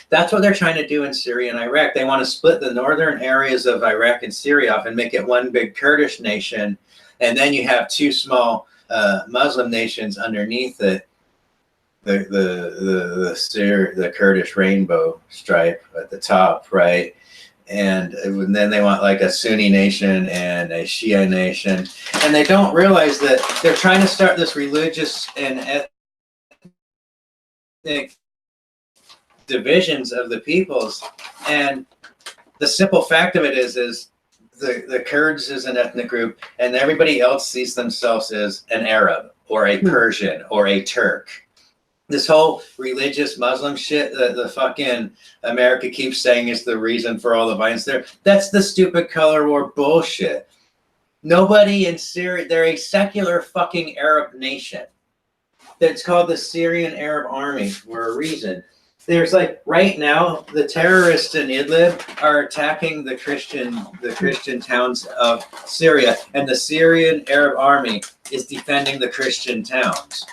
That's what they're trying to do in Syria and Iraq. They want to split the northern areas of Iraq and Syria off and make it one big Kurdish nation. And then you have 2 small Muslim nations underneath it. The Kurdish rainbow stripe at the top, right? And then they want like a Sunni nation and a Shia nation. And they don't realize that they're trying to start this religious and ethnic divisions of the peoples. And the simple fact of it is the Kurds is an ethnic group, and everybody else sees themselves as an Arab or a Persian or a Turk. This whole religious Muslim shit that the fucking America keeps saying is the reason for all the violence there, that's the stupid color war bullshit. Nobody in Syria, they're a secular fucking Arab nation. That's called the Syrian Arab Army for a reason. there's like right now the terrorists in Idlib are attacking the Christian towns of Syria, and the Syrian Arab army is defending the Christian towns.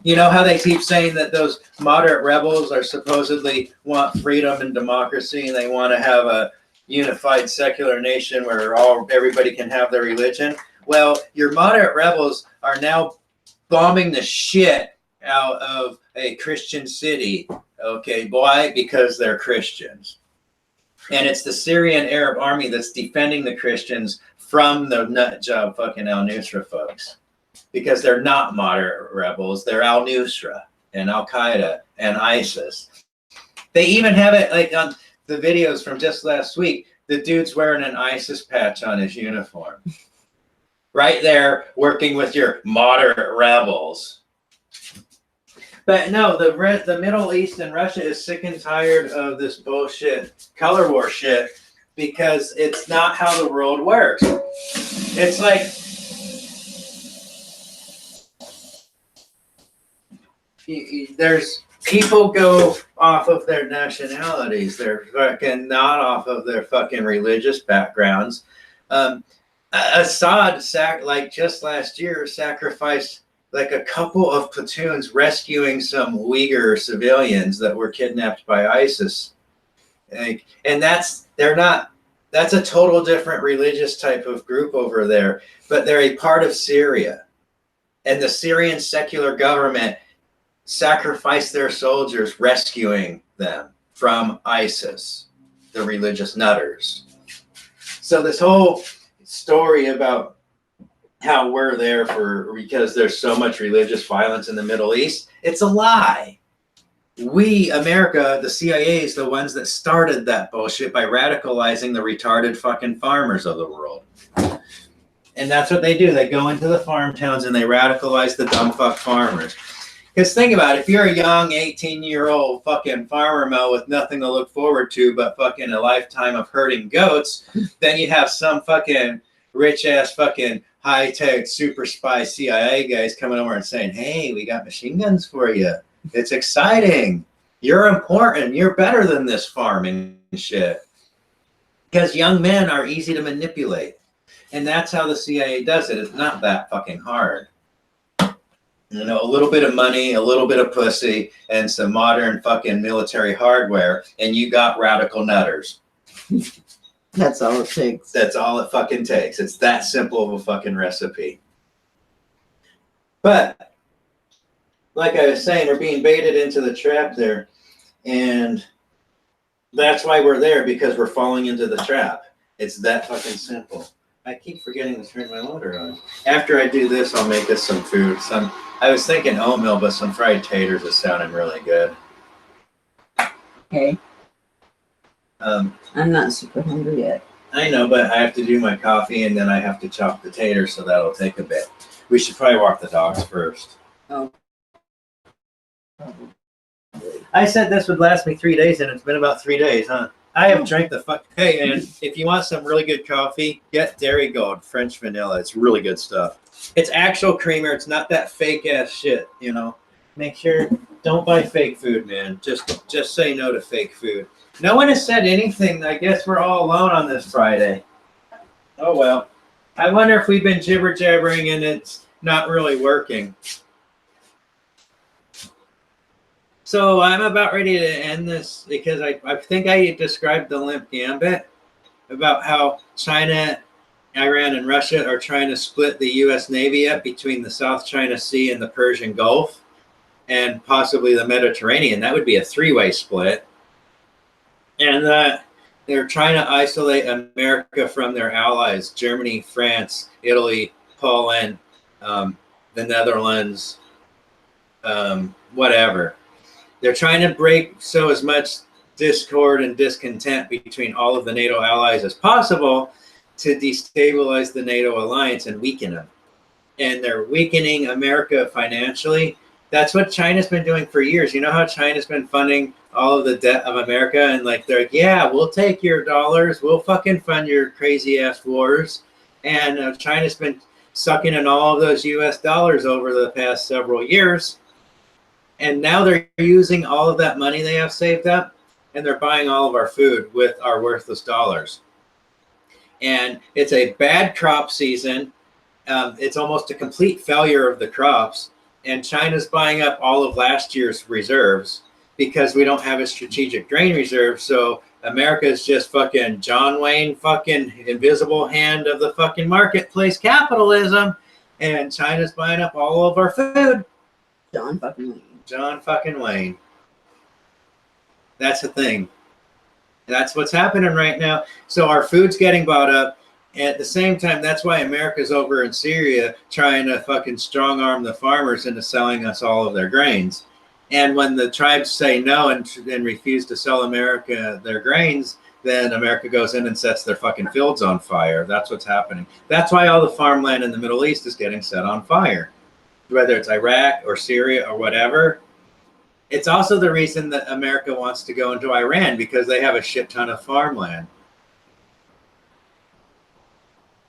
You know how they keep saying that those moderate rebels are supposedly want freedom and democracy, and they want to have a unified secular nation where everybody can have their religion? Well, your moderate rebels are now bombing the shit out of a Christian city. Okay, why? Because they're Christians. And it's the Syrian Arab army that's defending the Christians from the nut job fucking al-Nusra folks. Because they're not moderate rebels, they're al-Nusra and al-Qaeda and ISIS. They even have it like on the videos from just last week, the dude's wearing an ISIS patch on his uniform. Right there, working with your moderate rebels. But no, the Middle East and Russia is sick and tired of this bullshit color war shit because it's not how the world works. It's like there's people go off of their nationalities. They're fucking not off of their fucking religious backgrounds. Assad like just last year sacrificed like a couple of platoons rescuing some Uyghur civilians that were kidnapped by ISIS. And that's a total different religious type of group over there, but they're a part of Syria. And the Syrian secular government sacrificed their soldiers rescuing them from ISIS, the religious nutters. So this whole story about how we're there because there's so much religious violence in the Middle East, it's a lie. We, America, the CIA is the ones that started that bullshit by radicalizing the retarded fucking farmers of the world. And that's what they do. They go into the farm towns and they radicalize the dumb fuck farmers. Because think about it, if you're a young 18-year-old fucking farmer Mel with nothing to look forward to but fucking a lifetime of herding goats, then you have some fucking rich-ass fucking high-tech super spy CIA guys coming over and saying, hey, we got machine guns for you. It's exciting. You're important. You're better than this farming shit. Because young men are easy to manipulate. And that's how the CIA does it. It's not that fucking hard. You know, a little bit of money, a little bit of pussy, and some modern fucking military hardware, and you got radical nutters. That's all it takes. That's all it fucking takes. It's that simple of a fucking recipe. But, like I was saying, we're being baited into the trap there. And that's why we're there, because we're falling into the trap. It's that fucking simple. I keep forgetting to turn my motor on. After I do this, I'll make us some food. I was thinking oatmeal, but some fried taters is sounding really good. Okay. I'm not super hungry yet. I know, but I have to do my coffee, and then I have to chop the taters, so that'll take a bit. We should probably walk the dogs first. Oh. I said this would last me 3 days, and it's been about 3 days, huh? I have drank the fuck. Hey, and if you want some really good coffee, get Dairy Gold French vanilla. It's really good stuff. It's actual creamer. It's not that fake ass shit, you know. Make sure don't buy fake food, man. Just say no to fake food. No one has said anything. I guess we're all alone on this Friday. Oh well. I wonder if we've been jibber jabbering and it's not really working. So I'm about ready to end this because I think I described the limp gambit about how China, Iran, and Russia are trying to split the U.S. Navy up between the South China Sea and the Persian Gulf and possibly the Mediterranean. That would be a three-way split. And they're trying to isolate America from their allies, Germany, France, Italy, Poland, the Netherlands, whatever. They're trying to break as much discord and discontent between all of the NATO allies as possible to destabilize the NATO alliance and weaken them. And they're weakening America financially. That's what China's been doing for years. You know how China's been funding all of the debt of America? And like, they're like, yeah, we'll take your dollars. We'll fucking fund your crazy ass wars. And China's been sucking in all of those US dollars over the past several years. And now they're using all of that money they have saved up, and they're buying all of our food with our worthless dollars. And it's a bad crop season. It's almost a complete failure of the crops. And China's buying up all of last year's reserves because we don't have a strategic grain reserve. So America is just fucking John Wayne, fucking invisible hand of the fucking marketplace capitalism. And China's buying up all of our food. John fucking Wayne. John fucking Wayne. That's the thing. That's what's happening right now. So our food's getting bought up. At the same time, that's why America's over in Syria trying to fucking strong arm the farmers into selling us all of their grains. And when the tribes say no and refuse to sell America their grains, then America goes in and sets their fucking fields on fire. That's what's happening. That's why all the farmland in the Middle East is getting set on fire, whether it's Iraq or Syria or whatever. It's also the reason that America wants to go into Iran, because they have a shit ton of farmland.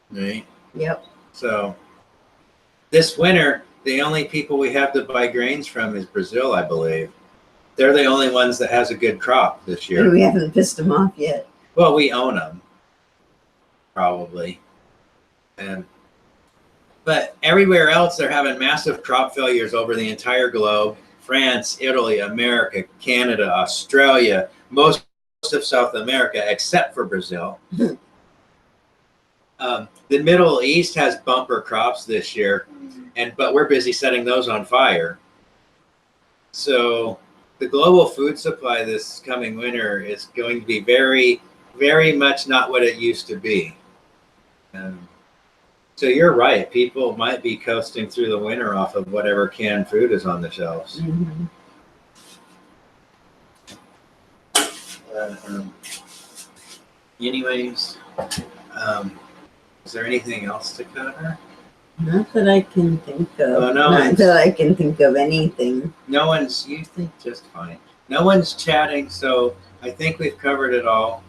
Right? Yep. So this winter, the only people we have to buy grains from is Brazil, I believe. They're the only ones that has a good crop this year. And we haven't pissed them off yet. Well, we own them, probably. But everywhere else, they're having massive crop failures over the entire globe. France, Italy, America, Canada, Australia, most of South America, except for Brazil. The Middle East has bumper crops this year, but we're busy setting those on fire. So the global food supply this coming winter is going to be very, very much not what it used to be. So you're right. People might be coasting through the winter off of whatever canned food is on the shelves. Mm-hmm. Anyways, is there anything else to cover? Not that I can think of. Oh, no, Not that I can think of anything. No one's, you think just fine. No one's chatting, so I think we've covered it all.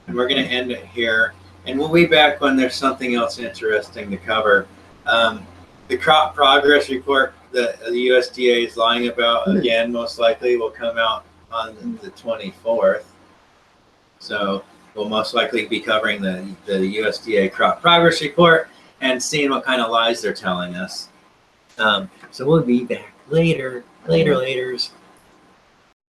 And we're going to end it here. And we'll be back when there's something else interesting to cover. The crop progress report that the USDA is lying about, again, most likely will come out on the 24th. So we'll most likely be covering the USDA crop progress report and seeing what kind of lies they're telling us. So we'll be back laters.